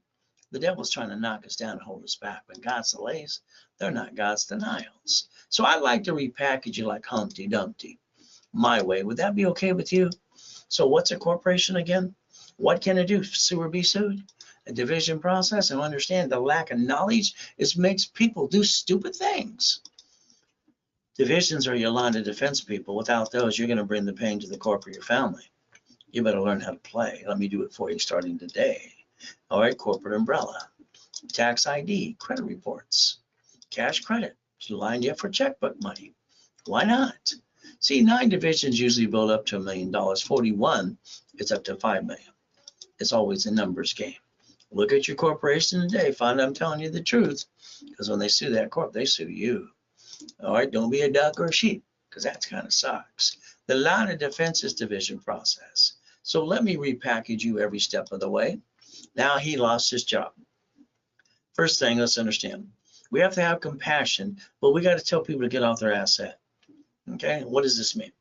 The devil's trying to knock us down and hold us back. But God's delays, they're not God's denials. So I like to repackage it like Humpty Dumpty, my way. Would that be okay with you? So what's a corporation again? What can it do? Sue or be sued? A division process, and understand the lack of knowledge makes people do stupid things. Divisions are your line of defense, people. Without those, you're going to bring the pain to the corporate your family. You better learn how to play. Let me do it for you starting today. All right, corporate umbrella, tax ID, credit reports, cash credit. Should line you up for checkbook money. Why not? See, 9 divisions usually build up to $1 million. 41, it's up to $5 million. It's always a numbers game. Look at your corporation today. Find I'm telling you the truth, because when they sue that corp, they sue you. All right, don't be a duck or a sheep, because that kind of sucks. The line of defense is division process. So let me repackage you every step of the way. Now he lost his job. First thing, let's understand. We have to have compassion, but we got to tell people to get off their asset. Okay, what does this mean?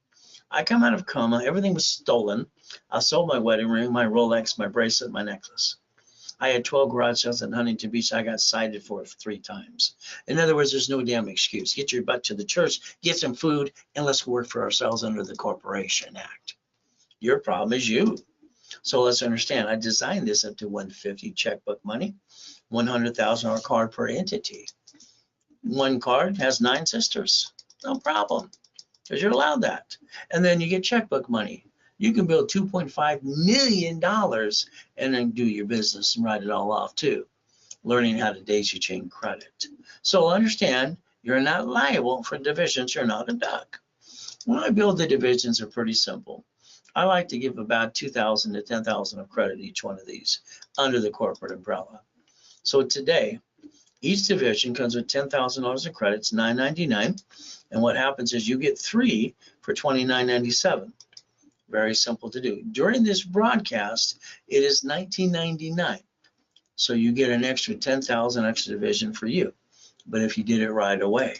I come out of coma, everything was stolen. I sold my wedding ring, my Rolex, my bracelet, my necklace. I had 12 garage sales in Huntington Beach. I got cited for it 3 times. In other words, there's no damn excuse. Get your butt to the church, get some food, and let's work for ourselves under the Corporation Act. Your problem is you. So let's understand, I designed this up to 150 checkbook money, $100,000 card per entity. One card has 9 sisters. No problem, because you're allowed that. And then you get checkbook money. You can build $2.5 million and then do your business and write it all off too, learning how to daisy chain credit. So understand, you're not liable for divisions. You're not a duck. When I build the divisions, are pretty simple. I like to give about $2,000 to $10,000 of credit each one of these under the corporate umbrella. So today, each division comes with $10,000 of credits, $9.99, and what happens is you get 3 for $29.97. Very simple to do. During this broadcast, it is $19.99, so you get an extra $10,000 extra division for you. But if you did it right away,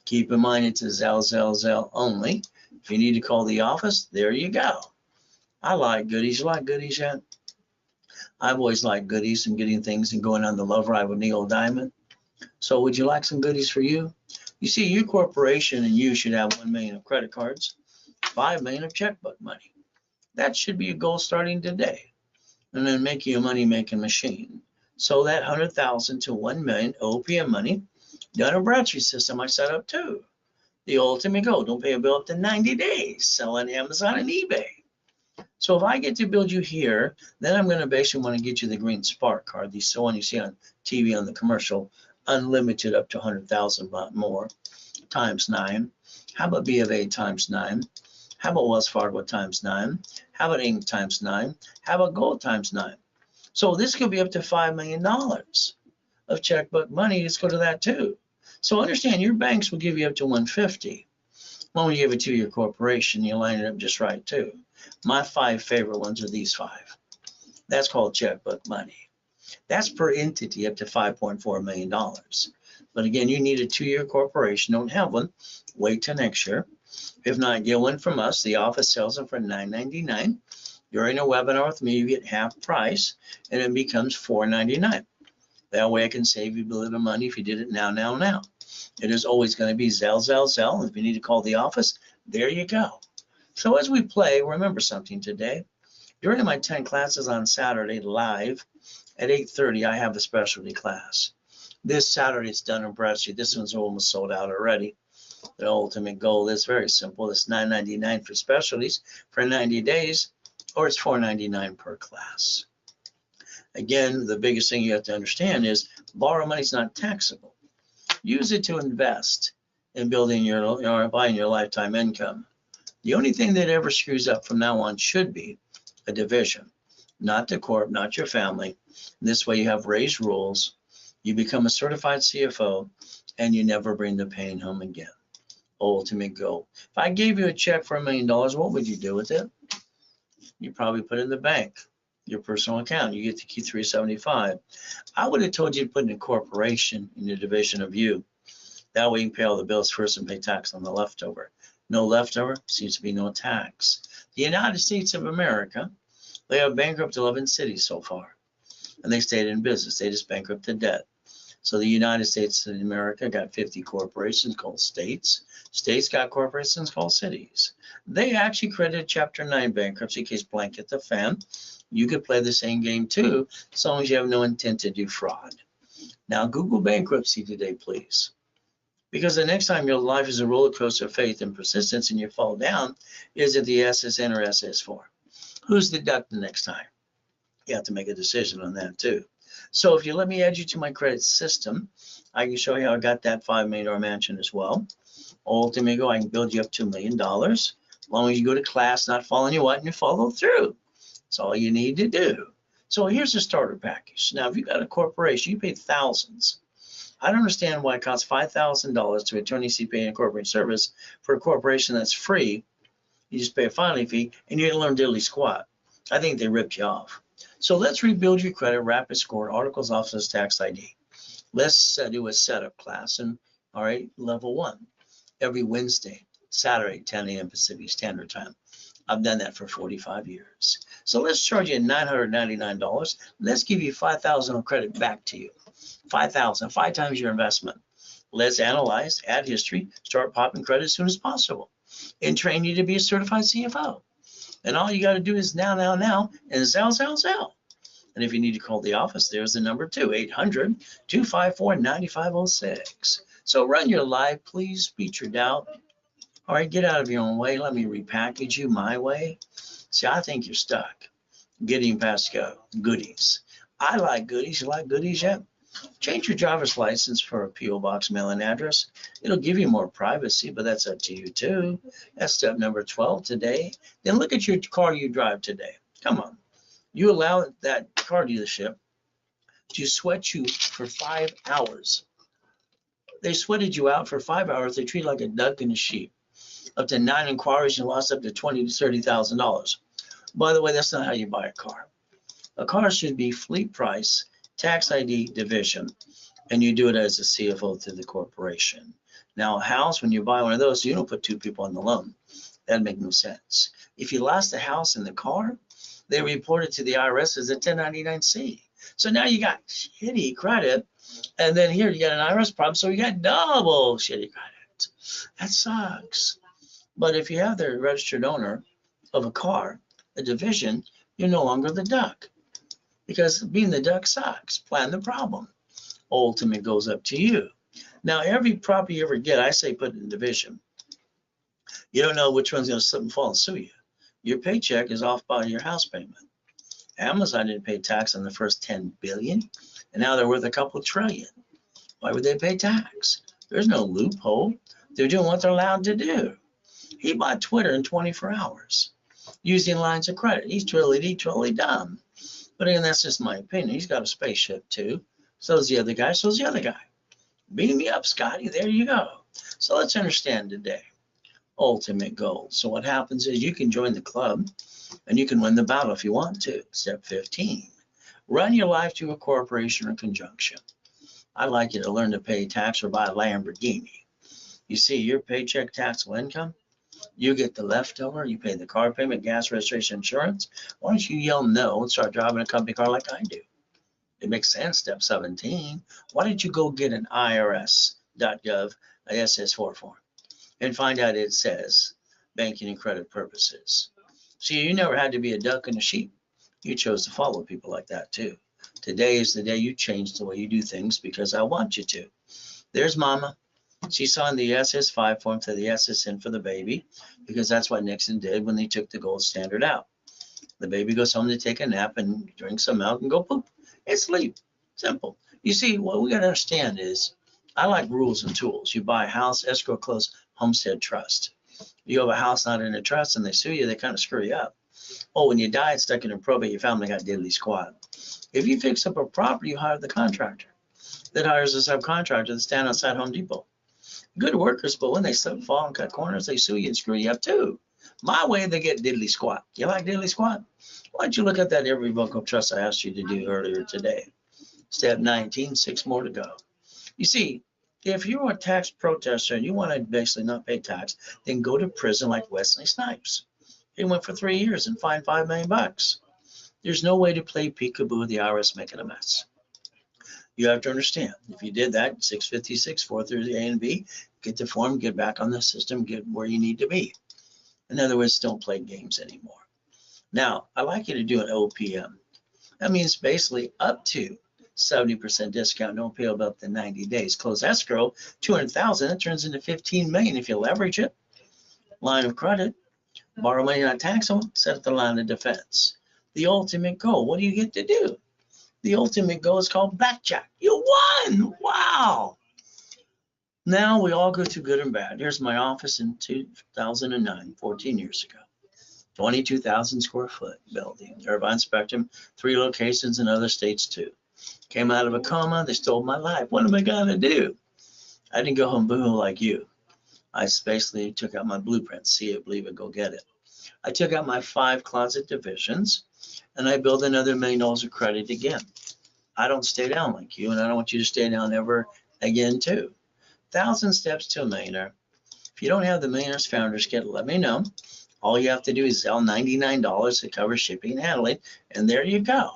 keep in mind it's a Zelle only. If you need to call the office, there you go. I like goodies. You like goodies yet? I've always liked goodies and getting things and going on the love ride with Neil Diamond. So would you like some goodies for you? You see, your corporation and you should have 1 million of credit cards, 5 million of checkbook money. That should be a goal starting today. And then make you a money-making machine. So that 100,000 to 1 million OPM money, done a Bradstreet system I set up too. The ultimate goal, don't pay a bill up to 90 days, sell on Amazon and eBay. So if I get to build you here, then I'm going to basically want to get you the green Spark card, the one you see on TV on the commercial, unlimited up to 100,000 more, times 9. How about B of A times 9? How about Wells Fargo times 9? How about Inc. times 9? How about Gold times 9? So this could be up to $5 million of checkbook money. Let's go to that too. So understand, your banks will give you up to 150. When we give it to your corporation, you line it up just right too. My 5 favorite ones are these 5. That's called checkbook money. That's per entity up to $5.4 million. But again, you need a 2-year corporation. Don't have one. Wait till next year. If not, get one from us. The office sells them for $9.99. During a webinar with me, you get half price, and it becomes $4.99. That way I can save you a little money if you did it now. It is always going to be Zelle. If you need to call the office, there you go. So as we play, remember something today. During my 10 classes on Saturday live at 8:30, I have a specialty class. This Saturday it's done in Bradstreet. This one's almost sold out already. The ultimate goal is very simple. It's $9.99 for specialties for 90 days, or it's $4.99 per class. Again, the biggest thing you have to understand is borrow money is not taxable. Use it to invest in building buying your lifetime income. The only thing that ever screws up from now on should be a division, not the corp, not your family. This way you have raised rules, you become a certified CFO, and you never bring the pain home again. Ultimate goal. If I gave you a check for $1 million, what would you do with it? You probably put it in the bank, your personal account. You get to keep $375. I would have told you to put in a corporation in the division of you. That way you can pay all the bills first and pay tax on the leftover. No leftover, seems to be no tax. The United States of America, they have bankrupt 11 cities so far. and they stayed in business. They just bankrupted debt. So the United States of America got 50 corporations called states. States got corporations called cities. They actually created Chapter 9 bankruptcy in case blanket the fan. You could play the same game too, as long as you have no intent to do fraud. Now Google bankruptcy today, please. Because the next time your life is a roller coaster of faith and persistence and you fall down, is it the SSN or SS4? Who's the duck the next time? You have to make a decision on that too. So if you let me add you to my credit system, I can show you how I got that $5 million mansion as well. Ultimately, I can build you up $2 million. As long as you go to class, not following you what, and you follow through. That's all you need to do. So here's a starter package. Now, if you've got a corporation, you pay thousands. I don't understand why it costs $5,000 to attorney CPA and corporate service for a corporation that's free. You just pay a filing fee and you didn't learn diddly squat. I think they ripped you off. So let's rebuild your credit, rapid score, articles, office, tax ID. Let's do a setup class, and all right, level 1, every Wednesday, Saturday, 10 a.m. Pacific Standard Time. I've done that for 45 years. So let's charge you $999. Let's give you $5,000 of credit back to you. $5,000, 5 times your investment. Let's analyze, add history, start popping credit as soon as possible, and train you to be a certified CFO. And all you got to do is now, and sell. And if you need to call the office, there's the number 2-800-254-9506. So run your life, please, beat your doubt. All right, get out of your own way. Let me repackage you my way. See, I think you're stuck. Getting past goodies. I like goodies. You like goodies yet? Change your driver's license for a P.O. Box mailing address. It'll give you more privacy, but that's up to you too. That's step number 12 today. Then look at your car you drive today. Come on. You allow that car dealership to sweat you for 5 hours. They sweated you out for 5 hours. They treat you like a duck and a sheep. Up to 9 inquiries, you lost up to $20,000 to $30,000. By the way, that's not how you buy a car. A car should be fleet price, tax ID division, and you do it as a CFO to the corporation. Now, a house, when you buy one of those, you don't put 2 people on the loan. That'd make no sense. If you lost the house and the car, they report it to the IRS as a 1099-C. So now you got shitty credit, and then here you got an IRS problem, so you got double shitty credit. That sucks. But if you have the registered owner of a car, a division, you're no longer the duck. Because being the duck sucks. Plan the problem. Ultimate goes up to you. Now, every property you ever get, I say put it in division. You don't know which one's going to slip and fall and sue you. Your paycheck is off by your house payment. Amazon didn't pay tax on the first 10 billion, and now they're worth a couple trillion. Why would they pay tax? There's no loophole. They're doing what they're allowed to do. He bought Twitter in 24 hours using lines of credit. He's totally dumb. But again, that's just my opinion. He's got a spaceship too. So does the other guy. So does the other guy. Beat me up, Scotty. There you go. So let's understand today. Ultimate goal. So what happens is you can join the club and you can win the battle if you want to. Step 15. Run your life to a corporation or conjunction. I'd like you to learn to pay tax or buy a Lamborghini. You see your paycheck taxable income, you get the leftover, you pay the car payment, gas, registration, insurance. Why don't you yell no and start driving a company car like I do? It makes sense. Step 17. Why don't you go get an IRS.gov SS4 form and find out it says banking and credit purposes. See, you never had to be a duck and a sheep. You chose to follow people like that too. Today is the day you change the way you do things because I want you to. There's Mama. She signed the SS5 form to the SSN for the baby because that's what Nixon did when they took the gold standard out. The baby goes home to take a nap and drink some milk and go poop and sleep. Simple. You see, what we got to understand is I like rules and tools. You buy a house, escrow, close, homestead, trust. You have a house not in a trust and they sue you, they kind of screw you up. Oh, when you die, it's stuck in a probate, your family got diddly squat. If you fix up a property, you hire the contractor that hires a subcontractor to stand outside Home Depot. Good workers, but when they slip, fall, and cut corners, they sue you and screw you up too. My way, they get diddly squat. You like diddly squat? Why don't you look at that irrevocable trust I asked you to do earlier today? Step 19, 6 more to go. You see, if you're a tax protester and you want to basically not pay tax, then go to prison like Wesley Snipes. He went for 3 years and fined $5 million. There's no way to play peekaboo with the IRS making a mess. You have to understand, if you did that, 656, 430 A and B, get the form, get back on the system, get where you need to be. In other words, don't play games anymore. Now, I like you to do an OPM. That means basically up to 70% discount, don't pay about the 90 days. Close escrow, 200,000, that turns into 15 million if you leverage it. Line of credit, borrow money not taxable, set up the line of defense. The ultimate goal, what do you get to do? The ultimate goal is called blackjack. You won! Wow! Now we all go through good and bad. Here's my office in 2009, 14 years ago. 22,000 square foot building, Irvine Spectrum, 3 locations in other states too. Came out of a coma, they stole my life. What am I gonna do? I didn't go home boohoo like you. I basically took out my blueprint, see it, believe it, go get it. I took out my 5 closet divisions and I built another $1 million of credit again. I don't stay down like you, and I don't want you to stay down ever again too. 1,000 steps to a millionaire. If you don't have the Millionaires Founders Kit, let me know. All you have to do is Zelle $99 to cover shipping and handling, and there you go.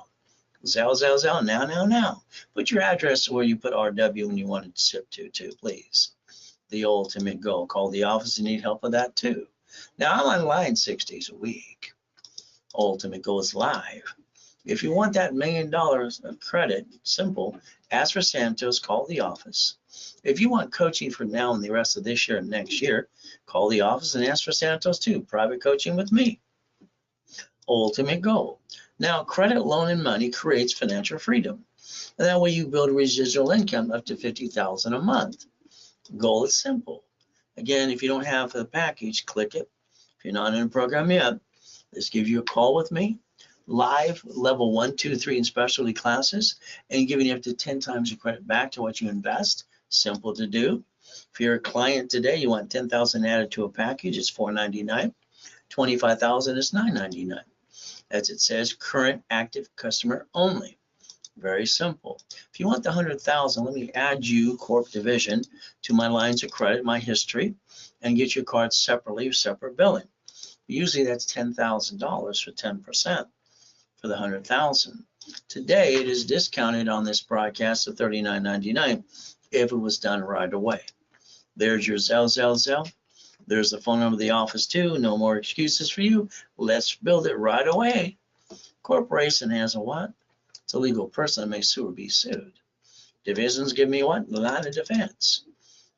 Zelle, now. Put your address where you put RW when you want it to ship to, please. The ultimate goal. Call the office and need help with that too. Now, I'm online 6 days a week. Ultimate goal is live. If you want that $1 million of credit, simple, ask for Santos, call the office. If you want coaching for now and the rest of this year and next year, call the office and ask for Santos too, private coaching with me. Ultimate goal. Now, credit, loan, and money creates financial freedom. And that way you build residual income up to $50,000 a month. Goal is simple. Again, if you don't have the package, click it. If you're not in a program yet, let's give you a call with me. Live level 1, 2, 3 in specialty classes and giving you up to 10 times your credit back to what you invest. Simple to do. If you're a client today, you want 10,000 added to a package, it's $499. 25,000 is $999. As it says, current active customer only. Very simple. If you want the 100,000, let me add you corp division to my lines of credit, my history, and get your cards separately, separate billing. Usually that's $10,000 for 10% for the 100,000. Today it is discounted on this broadcast of $39.99 if it was done right away. There's your Zelle. There's the phone number of the office too. No more excuses for you. Let's build it right away. Corporation has a what? It's a legal person that may sue or be sued. Divisions give me what? The line of defense.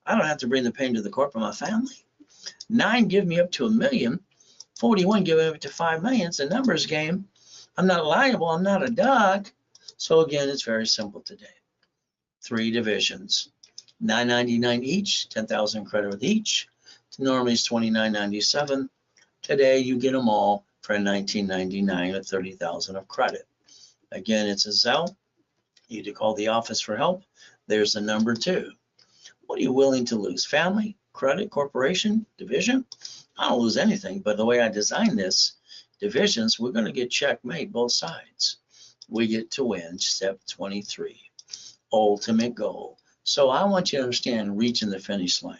I don't have to bring the pain to the corp of my family. 9 give me up to $1 million. 41 give me up to $5 million. It's a numbers game. I'm not liable. I'm not a dog. So again, it's very simple today. 3 divisions, $9.99 each, 10,000 credit with each. Normally it's $29.97. Today you get them all for $19.99 with 30,000 of credit. Again, it's a Zelle. You need to call the office for help. There's the number 2. What are you willing to lose? Family, credit, corporation, division? I don't lose anything, but the way I designed this, divisions, we're going to get checkmate both sides. We get to win. Step 23. Ultimate goal. So I want you to understand reaching the finish line,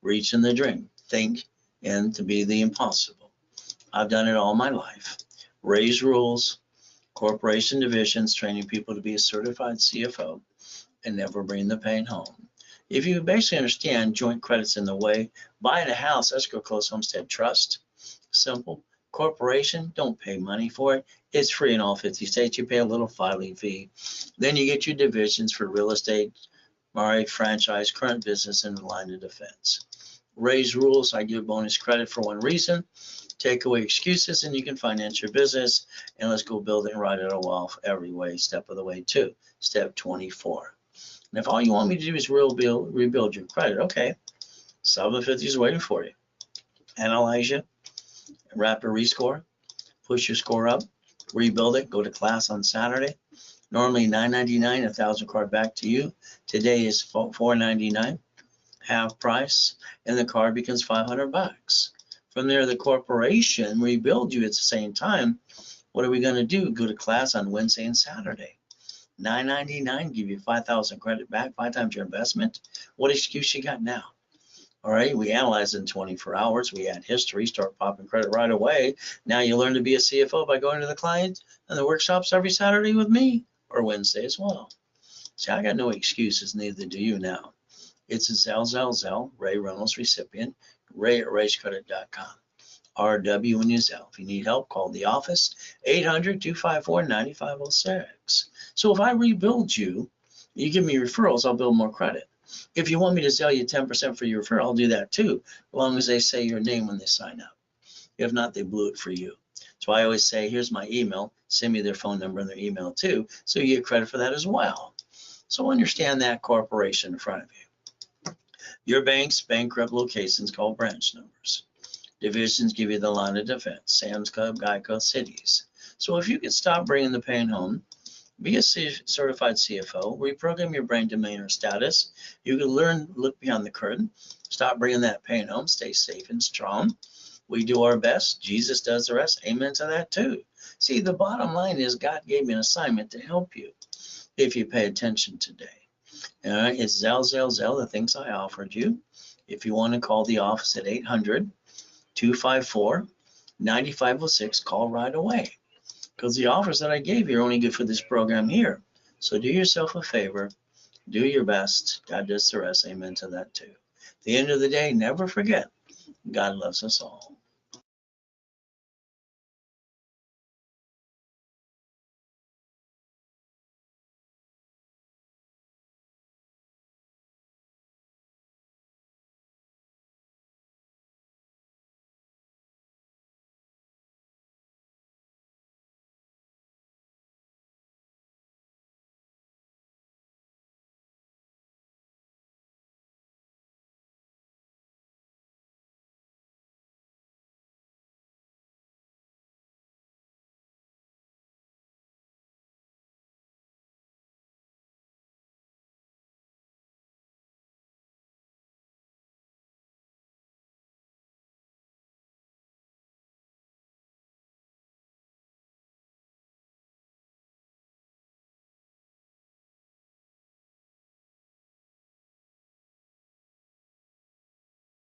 reaching the dream, think and to be the impossible. I've done it all my life. Raise rules, corporation divisions, training people to be a certified CFO and never bring the pain home. If you basically understand joint credits in the way, buying a house, escrow, close, homestead, trust, simple. Corporation, don't pay money for it. It's free in all 50 states. You pay a little filing fee. Then you get your divisions for real estate, franchise, current business, and the line of defense. Raise rules. I give bonus credit for one reason. Take away excuses and you can finance your business. And let's go build it and ride it off every way, step of the way too. Step 24. And if all you want me to do is rebuild your credit, okay. 750 is waiting for you. Analyze you. Rapid rescore, push your score up, rebuild it, go to class on Saturday. Normally $9.99, 1,000 card back to you. Today is $4.99, half price, and the card becomes $500. From there, the corporation rebuild you at the same time. What are we going to do? Go to class on Wednesday and Saturday. $9.99, give you 5,000 credit back, 5 times your investment. What excuse you got now? All right, we analyze in 24 hours. We add history, start popping credit right away. Now you learn to be a CFO by going to the client and the workshops every Saturday with me, or Wednesday as well. See, I got no excuses, neither do you now. It's a Zell, Ray Reynolds recipient, ray@racecredit.com. RW when you Zell. If you need help, call the office, 800-254-9506. So if I rebuild you, you give me referrals, I'll build more credit. If you want me to sell you 10% for your referral, I'll do that too, as long as they say your name when they sign up. If not, they blew it for you. So I always say, here's my email, send me their phone number and their email too, so you get credit for that as well. So understand that corporation in front of you. Your bank's bankrupt locations called branch numbers. Divisions give you the line of defense, Sam's Club, Geico, cities. So if you could stop bringing the pain home, be a certified CFO, reprogram your brain domain or status. You can learn, look beyond the curtain, stop bringing that pain home, stay safe and strong. We do our best. Jesus does the rest. Amen to that too. See, the bottom line is God gave me an assignment to help you if you pay attention today. All right, it's Zell, the things I offered you. If you want to call the office at 800-254-9506, call right away. Because the offers that I gave you are only good for this program here. So do yourself a favor, do your best. God does the rest. Amen to that too. At the end of the day, never forget, God loves us all.